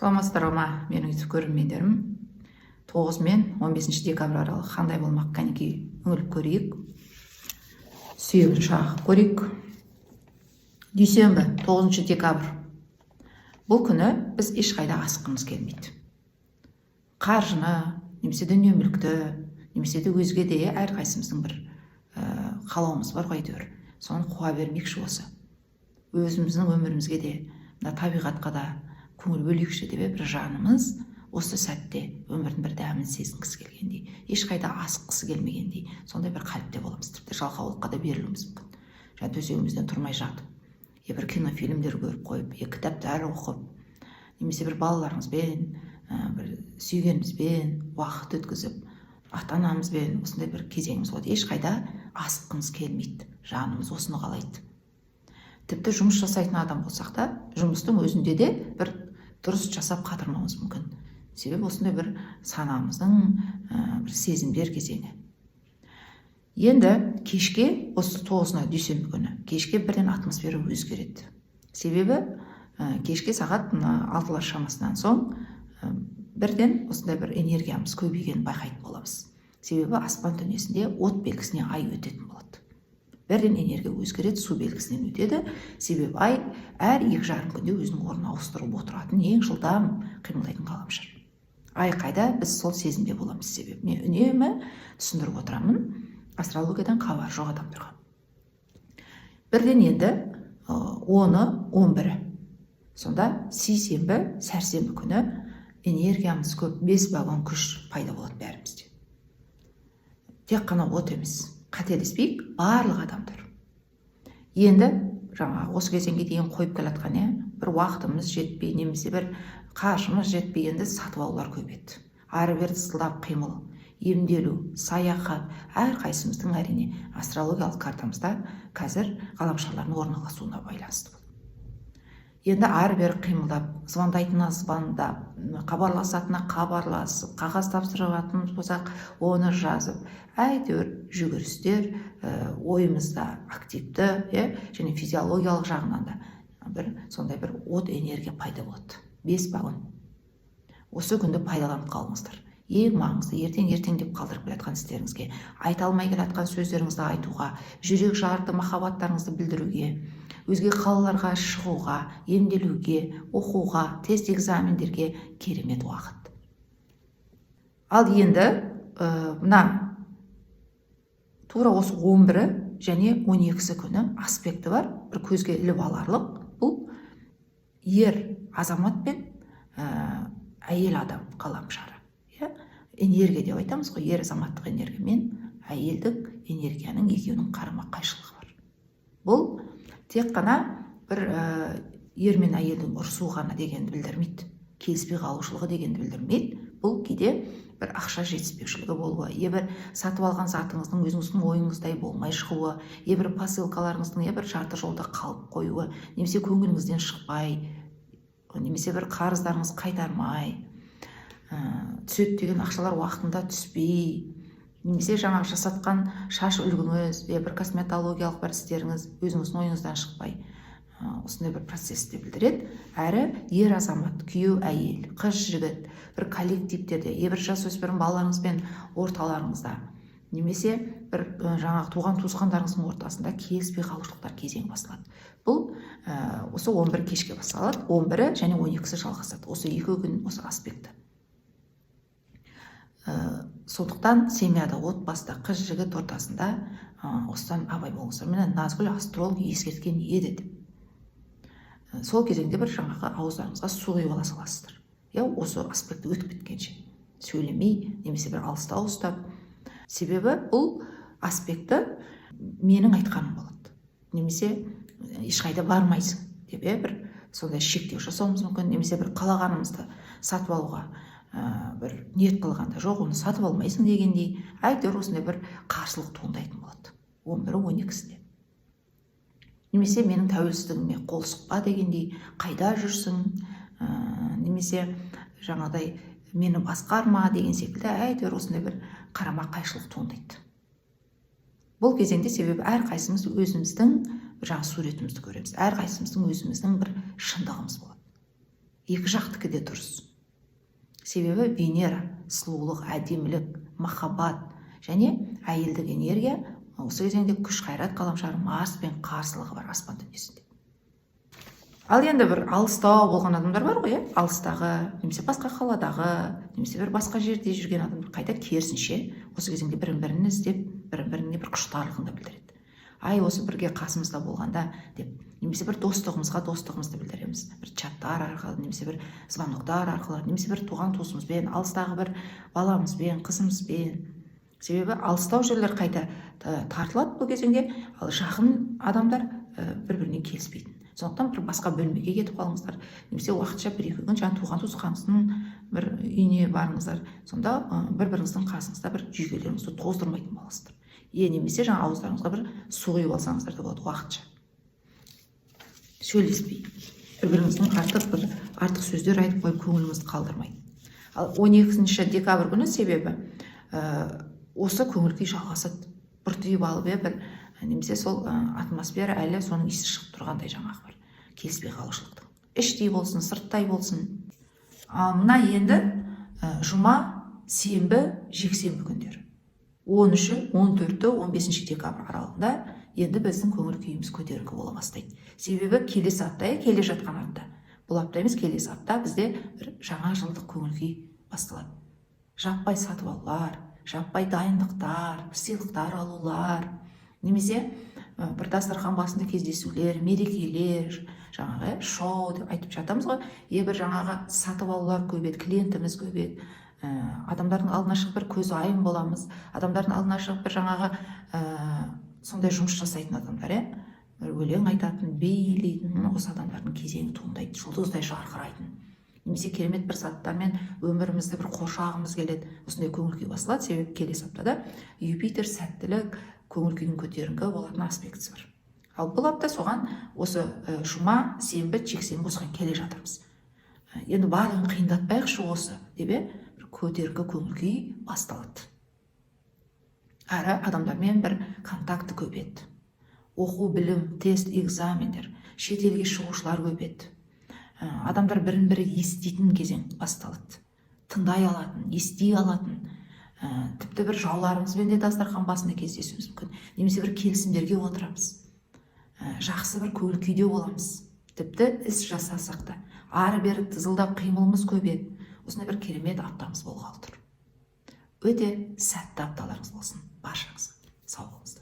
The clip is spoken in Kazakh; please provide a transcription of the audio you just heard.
Саламатсыздар ма, менің YouTube көрермендерім. 9 мен 15 декабрь аралық қандай болмақ кәнекей үңіліп көрейік. Сүйегін шағып көрейік. Дүйсенбі 9 декабрь. Бұл күні біз ешқайда асыққымыз келмейді. Қаржыны, немесе дүние мүлікті, немесе де өзге де әрқайсымыздың бір қалауымыз бар ғой әйтеуір. Соны қуа бермекші осы. Өзіміздің өмірімізге де, табиғатқа да көңіл бөлейікші деп бір жанымыз осы сәтте өмірдің бір дәмін сезінгісі келгендей, ешқайда асыққысы келмегендей, сондай бір қалыпта боламыз. Тіпті жалқаулыққа да берілуіміз мүмкін. Жаңа төсегімізден тұрмай жатып, бір кинофильмдер көріп қойып, кітаптар оқып, немесе бір балаларымызбен, бір сүйгенімізбен уақыт өткізіп, ата-анамызбен осындай бір кезеңіміз болады. Ешқайда асыққымыз келмейді. Жанымыз осыны қалайды. Тіпті жұмыс жасайтын адам болсақ та, жұмыстың өзінде де бір дұрыс жасап қатырмауымыз мүмкін. Себебі осындай бір санамыздың бір сезімдер кезеңі. Енді кешке, осы 9-на дүйсенбі күні, кешке бірден атмосфера өзгереді. Себебі кешке сағат 6-лар шамасынан соң бірден осындай бір энергиямыз көбейгенін байқайтын боламыз. Себебі аспан дүниесінде от белгісіне ай өтетін болады. Бірден энергия өзгереді, су белгісінен өтеді. Себебі ай әр 2,5 күнде өзінің орнын ауыстырып отыратын ең жылдам қимылдайтын ғаламшар. Ай қайда, біз сол сезімде боламыз. Себебі мен үнемі түсіндіріп отырамын, астрологиядан хабар жоқ адамдарға. Бірден енді 10-ы 11-і. Сонда сейсенбі, сәрсенбі күні энергиямыз көп, 5 вагон күш пайда болады бәрімізде. Тек қана от емес, қателеспейік, барлық адамдар. Енді осы кезеңге дейін қойып келатқан, бір уақытымыз жетпей, немесе бір қаржымыз жетпей, енді сатып алулар көбейді. Ары-бері сылап қимыл, емделу, саяхат, әрқайсымыздың әрине астрологиялық картамызда қазір ғаламшарлардың орналасуына байланысты. Енді ары-бері қимылдап, звондайтынына звондап, хабарласатынына хабарласып, қағаз тапсыратын болсақ, оны жазып, әйтеуір жүгірістер ойымызда активті, және физиологиялық жағынан да сондай бір от энергия пайда болады. 5 вагон. Осы күнді пайдаланып қалыңыздар. Ең маңызды, ертең деп қалдырып келатқан істеріңізге, айта алмай келатқан сөздеріңізді айтуға, жүрек жарды махаббаттарыңызды білдіруге, өзге қалаларға шығуға, емделуге, оқуға, тест экзамендерге керемет уақыт. Ал енді тура осы 11-і және 12-сі күні аспекті бар, бір көзге іліп аларлық. Бұл ер азамат пен әйел адам ғаламшары. Энергия деп айтамыз ғой, ер азаматтық энергия мен әйелдік энергияның екеуінің қарама-қайшылығы бар. Бұл тек қана бір ер мен әйелдің ұрысу ғана дегенді білдірмейді, келіспей қалушылығы дегенді білдірмейді. Бұл кейде бір ақша жетіспеушілігі болуы, бір сатып алған затыңыздың өзіңіздің ойыңыздай болмай шығуы, бір посылкаларыңыздың бір жарты жолда қалып қоюы, немесе көңіліңізден шықпай, немесе бір қарыздарыңыз қайтармай, түседі деген ақшалар уақытында түспей, немесе жаңағы жасатқан шаш үлгіңіз, бір косметологиялық бір істеріңіз өзіңіздің ойыңыздан шықпай, осындай бір процессті білдіреді. Әрі ер азамат, күйеу әйел, қыз жігіт, бір коллективтерде, бір жасөспірім балаларыңызбен орталарыңызда, немесе бір жаңағы туған туысқандарыңыздың ортасында келіспей қалушылықтар кезең басталады. Бұл осы 11 кешке басталады, 11-і және 12-сі жалғасады. Осы 2 күн осы аспекті. Сондықтан семьяда, отбасыда, қыз жігіт ортасында осыдан абай болыңыздар. Мені Назгүл астролог ескерткен еді деп. Сол кезеңде бір жаңағы ауыздарыңызға су құйып ала саласыздар. Осы аспекті өтіп біткенше. Сөйлемей, немесе бір алыста ұстап. Себебі бұл аспекті менің айтқаным болады. Немесе ешқайда бармайсың деп бір сондай шектеу жасауымыз мүмкін, немесе бір қалағанымызды сатып алуға бір ниет қылғанда жоқ, оны сатып алмайсың дегендей, әйтеуір осындай бір қарсылық туындайтын болады. 11-і 12-сінде. Немесе менің тәуелсіздігіме қол сұқпа дегендей, қайда жүрсің, немесе жаңағыдай мені басқарма деген секілді, әйтеуір осындай бір қарама-қайшылық туындайды. Бұл кезеңде себебі әрқайсымыз өзіміздің жаңа суретімізді көреміз. Әрқайсымыздың өзіміздің бір шындығымыз болады. екі жақтікі де дұрыс. Себебі Венера сұлулық, әдемілік, махаббат және әйелдік энергия, осы кезеңде күш қайрат ғаламшары Марспен қарсылығы бар аспан дүниесінде. Ал енді бір алыстау болған адамдар бар ғой, алыстағы, немесе басқа қаладағы, немесе бір басқа жерде жүрген адамдар қайта керісінше осы кезеңде бірін-бірін іздеп, бірін-біріне бір құштарлығын да білдіреді. Ай, осы бірге қасымызда болғанда деп, немесе бір достығымызды білдіреміз. Бір чаттар арқылы, немесе бір звоноктар арқылы, немесе бір туған туысымызбен, алыстағы бір баламызбен, қызымызбен. Себебі алыстау жерлер қайта тартылады бұл кезеңде, ал жақын адамдар бір-біріне келіспейтін. Сондықтан бір басқа бөлмеге кетіп қалыңыздар, немесе уақытша бір-екі күн жаңа туған туысқаныңыздың бір үйіне барыңыздар. Сонда бір-біріңіздің қасыңызда бір жүйкелеріңізді тоздырмайтын боласыздар. Немесе жаңа ауыздарыңызға бір су құйып алсаңыздар да болады уақытша. Сөйлеспей, бір-біріңіздің артық сөздер айтып қойып көңіліңізді қалдырмайды. Ал 12 декабрь күні себебі осы көңіл күй жалғасады. Бұртиып алып немесе сол атмосфера әлі соның иісі шығып тұрғандай жаңағы бір келіспей қалушылықтың. Іштей болсын, сырттай болсын. Мына енді жұма, сенбі, жексенбі күндері. 13, 14, 15 декабрь аралығында енді біздің көңіл күйіміз көтеріңкі бола бастайды. Себебі келесі апта, келе жатқан апта. Бұл апта емес, келесі апта бізде бір жаңа жылдық көңіл күй басталады. Жаппай сатып алулар, жаппай дайындықтар, сыйлықтар алулар, немесе бір дастархан басында кездесулер, мерекелер, жаңағы шоу деп айтып жатамыз ғой. Бір жаңағы сатып алулар көбейеді, клиентіміз көбейеді. Адамдардың алдына шығып бір көз айым боламыз. Адамдардың алдына шығып бір жаңағы сондай жұмыс жасайтын адамдар, бір өлең айтатын, билейтін, осы адамдардың кезеңі туындайды, жұлдыздай жарқырайтын. Немесе керемет бір заттармен өмірімізді бір қоршағымыз келеді. Осындай көңіл күй басталады, себебі келесі аптада Юпитер сәттілік, көңіл күйдің көтеріңкі болатын аспектісі бар. Ал бұл апта соған осы жұма, сенбі, жексенбі осыған келе жатырмыз. Енді барлығын қиындатпайықшы осы деп бір көтеріңкі көңіл күй басталады. Әрі адамдармен бір контакты көбейеді. Оқу, білім, тест, экзамендер, шетелге шығушылар көбейеді. Адамдар бірін-бірі еститін кезең басталады. Тыңдай алатын, ести алатын, тіпті бір жауларымызбен де дастархан басында кездесуіміз мүмкін. Немесе бір келісімдерге отырамыз. Жақсы бір көңіл күйде боламыз. Тіпті іс жасасақ та, ары-бері тызылдап қимылымыз көбейеді. Осындай бір керемет аптамыз болғалы тұр. Өте сәтті апталарыңыз болсын баршаңыз. Сау болыңыздар.